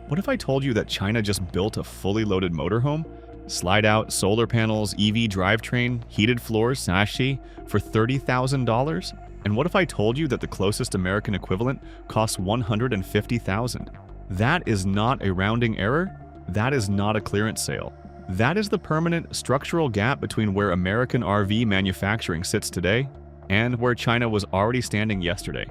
What if I told you that China just built a fully loaded motorhome? Slide out, solar panels, EV drivetrain, heated floors, sashi for $30,000? And what if I told you that the closest American equivalent costs $150,000? That is not a rounding error. That is not a clearance sale. That is the permanent structural gap between where American RV manufacturing sits today and where China was already standing yesterday.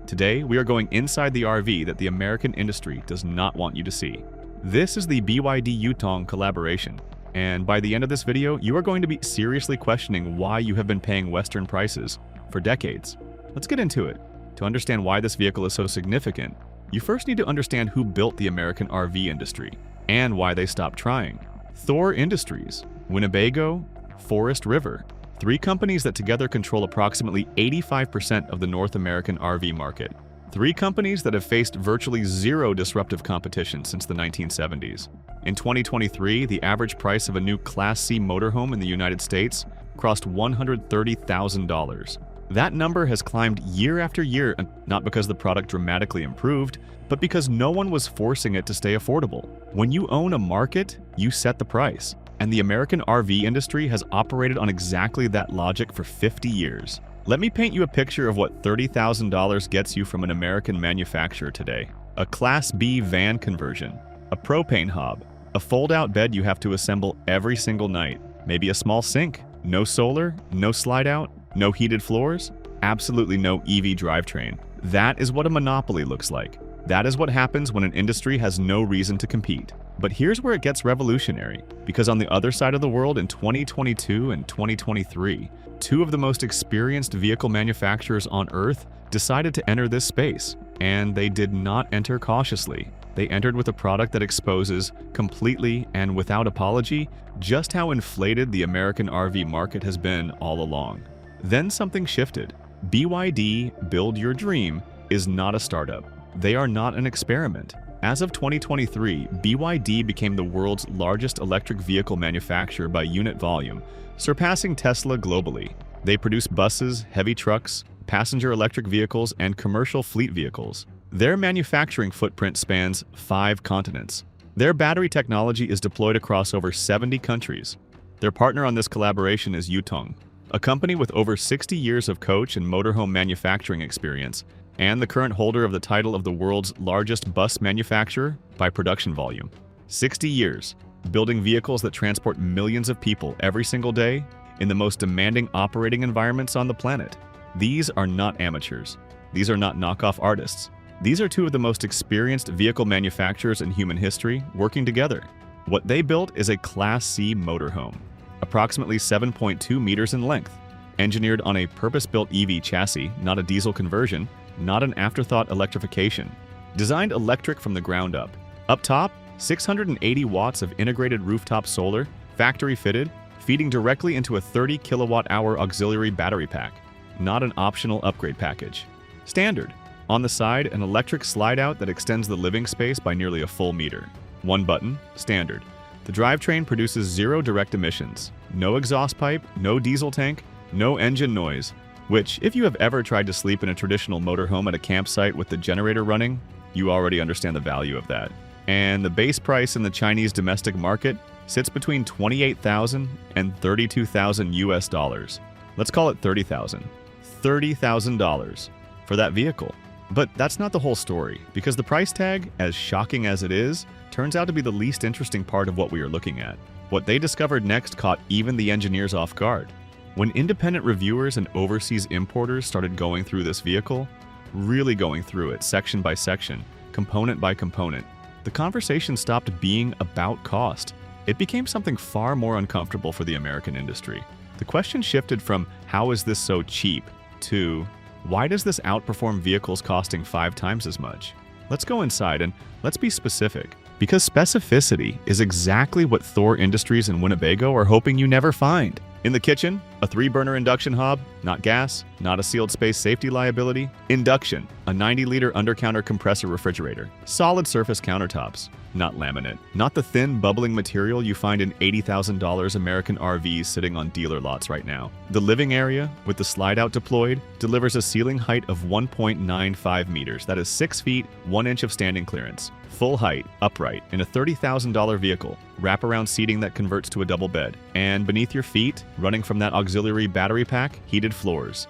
Today, we are going inside the RV that the American industry does not want you to see. This is the BYD Yutong collaboration, and by the end of this video, you are going to be seriously questioning why you have been paying Western prices for decades. Let's get into it. To understand why this vehicle is so significant, you first need to understand who built the American RV industry and why they stopped trying. Thor Industries, Winnebago, Forest River. Three companies that together control approximately 85% of the North American RV market. Three companies that have faced virtually zero disruptive competition since the 1970s. In 2023, the average price of a new Class C motorhome in the United States crossed $130,000. That number has climbed year after year, not because the product dramatically improved, but because no one was forcing it to stay affordable. When you own a market, you set the price. And the American RV industry has operated on exactly that logic for 50 years. Let me paint you a picture of what $30,000 gets you from an American manufacturer today. A Class B van conversion, a propane hob, a fold-out bed you have to assemble every single night, maybe a small sink, no solar, no slide-out, no heated floors, absolutely no EV drivetrain. That is what a monopoly looks like. That is what happens when an industry has no reason to compete. But here's where it gets revolutionary, because on the other side of the world in 2022 and 2023, two of the most experienced vehicle manufacturers on Earth decided to enter this space, and they did not enter cautiously. They entered with a product that exposes, completely and without apology, just how inflated the American RV market has been all along. Then something shifted. BYD Build Your Dream is not a startup. They are not an experiment. As of 2023, BYD became the world's largest electric vehicle manufacturer by unit volume, surpassing Tesla globally. They produce buses, heavy trucks, passenger electric vehicles, and commercial fleet vehicles. Their manufacturing footprint spans 5 continents. Their battery technology is deployed across over 70 countries. Their partner on this collaboration is Yutong, a company with over 60 years of coach and motorhome manufacturing experience, and the current holder of the title of the world's largest bus manufacturer by production volume. 60 years, building vehicles that transport millions of people every single day in the most demanding operating environments on the planet. These are not amateurs. These are not knockoff artists. These are two of the most experienced vehicle manufacturers in human history working together. What they built is a Class C motorhome, approximately 7.2 meters in length, engineered on a purpose-built EV chassis, not a diesel conversion, not an afterthought electrification. Designed electric from the ground up. Up top, 680 watts of integrated rooftop solar, factory fitted, feeding directly into a 30 kilowatt-hour auxiliary battery pack, not an optional upgrade package. Standard. On the side, an electric slide-out that extends the living space by nearly a full meter. One button, standard. The drivetrain produces 0 direct emissions, no exhaust pipe, no diesel tank, no engine noise, which, if you have ever tried to sleep in a traditional motorhome at a campsite with the generator running, you already understand the value of that. And the base price in the Chinese domestic market sits between $28,000 and $32,000 US dollars. Let's call it $30,000. $30,000 for that vehicle. But that's not the whole story, because the price tag, as shocking as it is, turns out to be the least interesting part of what we are looking at. What they discovered next caught even the engineers off guard. When independent reviewers and overseas importers started going through this vehicle, really going through it section by section, component by component, the conversation stopped being about cost. It became something far more uncomfortable for the American industry. The question shifted from, how is this so cheap, to, why does this outperform vehicles costing 5 times as much? Let's go inside and let's be specific, because specificity is exactly what Thor Industries and Winnebago are hoping you never find. In the kitchen, a 3-burner induction hob, not gas, not a sealed space safety liability. Induction, a 90-liter under-counter compressor refrigerator. Solid surface countertops, not laminate. Not the thin, bubbling material you find in $80,000 American RVs sitting on dealer lots right now. The living area, with the slide-out deployed, delivers a ceiling height of 1.95 meters. That is 6 feet, 1 inch of standing clearance. full height, upright, in a $30,000 vehicle, wraparound seating that converts to a double bed, and beneath your feet, running from that auxiliary battery pack, heated floors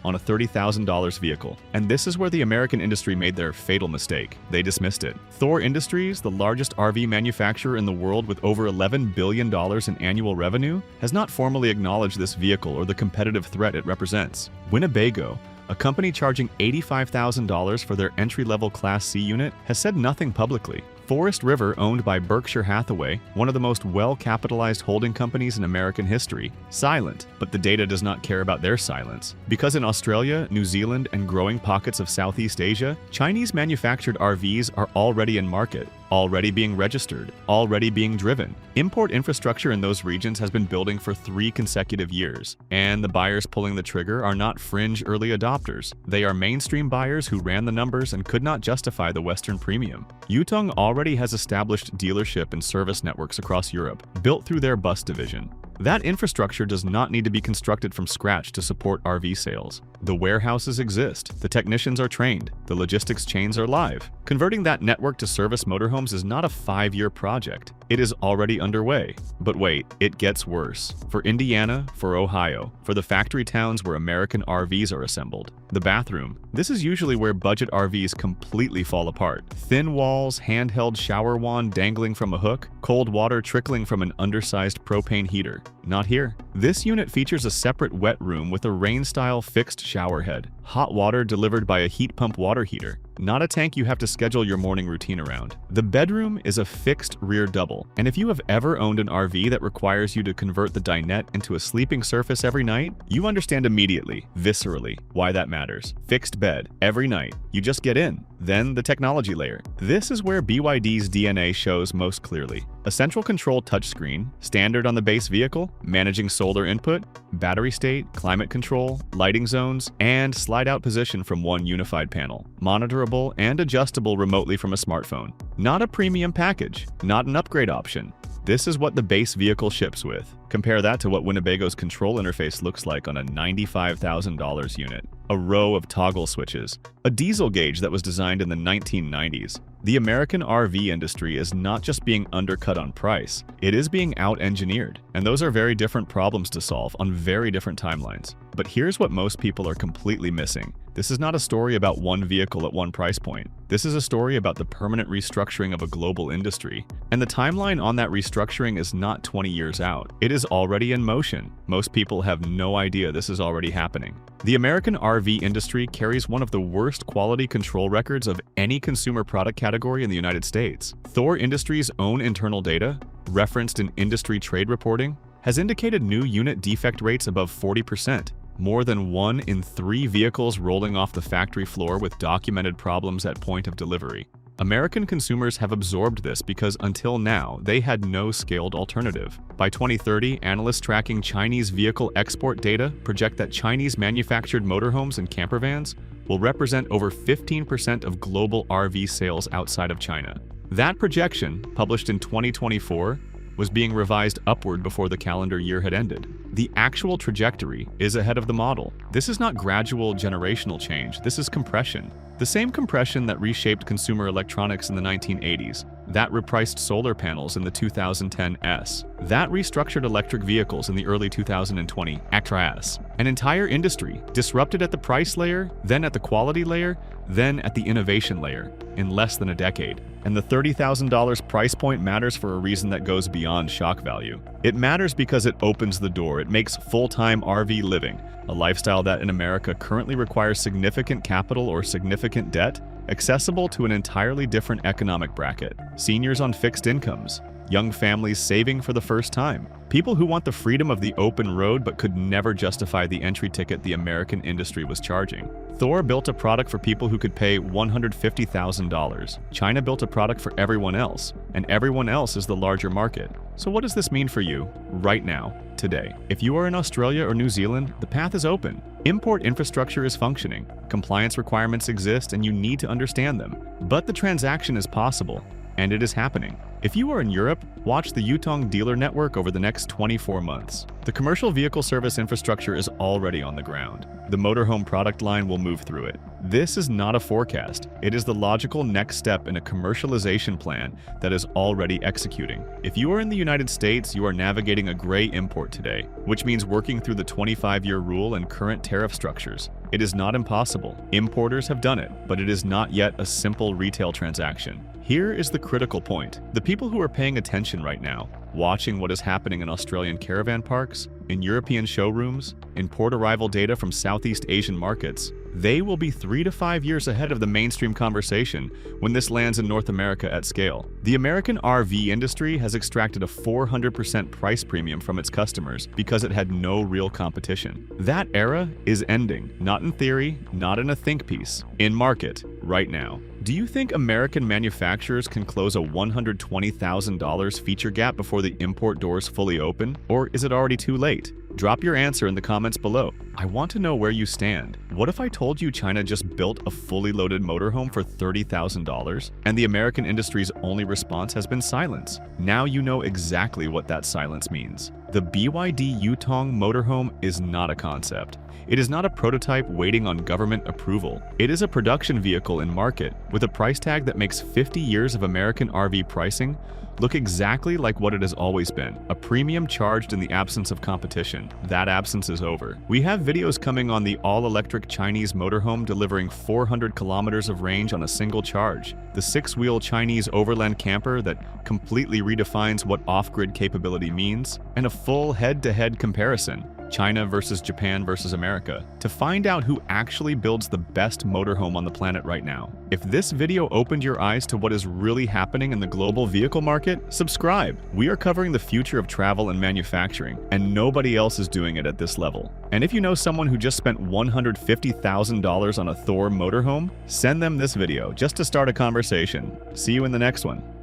on a $30,000 vehicle. And this is where the American industry made their fatal mistake. They dismissed it. Thor Industries, the largest RV manufacturer in the world with over $11 billion in annual revenue, has not formally acknowledged this vehicle or the competitive threat it represents. Winnebago, a company charging $85,000 for their entry-level Class C unit, has said nothing publicly. Forest River, owned by Berkshire Hathaway, one of the most well-capitalized holding companies in American history, silent, but the data does not care about their silence. Because in Australia, New Zealand, and growing pockets of Southeast Asia, Chinese manufactured RVs are already in market, already being registered, already being driven. Import infrastructure in those regions has been building for 3 consecutive years, and the buyers pulling the trigger are not fringe early adopters. They are mainstream buyers who ran the numbers and could not justify the Western premium. Yutong already has established dealership and service networks across Europe, built through their bus division. That infrastructure does not need to be constructed from scratch to support RV sales. The warehouses exist, the technicians are trained, the logistics chains are live. Converting that network to service motorhomes is not a 5-year project. It is already underway. But wait, it gets worse. For Indiana, for Ohio, for the factory towns where American RVs are assembled. The bathroom. This is usually where budget RVs completely fall apart. Thin walls, handheld shower wand dangling from a hook, cold water trickling from an undersized propane heater. Not here. This unit features a separate wet room with a rain-style fixed shower head, hot water delivered by a heat pump water heater, not a tank you have to schedule your morning routine around. The bedroom is a fixed rear double, and if you have ever owned an RV that requires you to convert the dinette into a sleeping surface every night, you understand immediately, viscerally, why that matters. Fixed bed, every night. You just get in. Then the technology layer. This is where BYD's DNA shows most clearly. A central control touchscreen, standard on the base vehicle, managing solar input, battery state, climate control, lighting zones, and slide-out position from one unified panel. Monitorable and adjustable remotely from a smartphone. Not a premium package, not an upgrade option. This is what the base vehicle ships with. Compare that to what Winnebago's control interface looks like on a $95,000 unit. A row of toggle switches. A diesel gauge that was designed in the 1990s. The American RV industry is not just being undercut on price, it is being out-engineered. And those are very different problems to solve on very different timelines. But here's what most people are completely missing. This is not a story about one vehicle at one price point. This is a story about the permanent restructuring of a global industry. And the timeline on that restructuring is not 20 years out. It is already in motion. Most people have no idea this is already happening. The American RV industry carries one of the worst quality control records of any consumer product category in the United States. Thor Industries' own internal data, referenced in industry trade reporting, has indicated new unit defect rates above 40%. More than 1 in 3 vehicles rolling off the factory floor with documented problems at point of delivery. American consumers have absorbed this because until now, they had no scaled alternative. By 2030, analysts tracking Chinese vehicle export data project that Chinese manufactured motorhomes and campervans will represent over 15% of global RV sales outside of China. That projection, published in 2024, was being revised upward before the calendar year had ended. The actual trajectory is ahead of the model. This is not gradual generational change, this is compression. The same compression that reshaped consumer electronics in the 1980s, that repriced solar panels in the 2010s, that restructured electric vehicles in the early 2020s. An entire industry disrupted at the price layer, then at the quality layer, then at the innovation layer in less than a decade. And the $30,000 price point matters for a reason that goes beyond shock value. It matters because it opens the door. It makes full-time RV living, a lifestyle that in America currently requires significant capital or significant debt, accessible to an entirely different economic bracket. Seniors on fixed incomes, young families saving for the first time, people who want the freedom of the open road but could never justify the entry ticket the American industry was charging. Thor built a product for people who could pay $150,000. China built a product for everyone else, and everyone else is the larger market. So what does this mean for you, right now, today? If you are in Australia or New Zealand, the path is open. Import infrastructure is functioning. Compliance requirements exist and you need to understand them. But the transaction is possible, and it is happening. If you are in Europe, watch the Yutong dealer network over the next 24 months. The commercial vehicle service infrastructure is already on the ground. The motorhome product line will move through it. This is not a forecast. It is the logical next step in a commercialization plan that is already executing. If you are in the United States, you are navigating a gray import today, which means working through the 25-year rule and current tariff structures. It is not impossible. Importers have done it, but it is not yet a simple retail transaction. Here is the critical point. The people who are paying attention right now, watching what is happening in Australian caravan parks, in European showrooms, in port arrival data from Southeast Asian markets, they will be 3 to 5 years ahead of the mainstream conversation when this lands in North America at scale. The American RV industry has extracted a 400% price premium from its customers because it had no real competition. That era is ending, not in theory, not in a think piece, in market, right now. Do you think American manufacturers can close a $120,000 feature gap before the import doors fully open? Or is it already too late? Drop your answer in the comments below. I want to know where you stand. What if I told you China just built a fully loaded motorhome for $30,000 and the American industry's only response has been silence? Now you know exactly what that silence means. The BYD Yutong motorhome is not a concept. It is not a prototype waiting on government approval. It is a production vehicle in market with a price tag that makes 50 years of American RV pricing look exactly like what it has always been, a premium charged in the absence of competition. That absence is over. We have videos coming on the all-electric Chinese motorhome delivering 400 kilometers of range on a single charge, the 6-wheel Chinese overland camper that completely redefines what off-grid capability means, and a full head-to-head comparison. China versus Japan versus America, to find out who actually builds the best motorhome on the planet right now. If this video opened your eyes to what is really happening in the global vehicle market, subscribe. We are covering the future of travel and manufacturing, and nobody else is doing it at this level. And if you know someone who just spent $150,000 on a Thor motorhome, send them this video just to start a conversation. See you in the next one.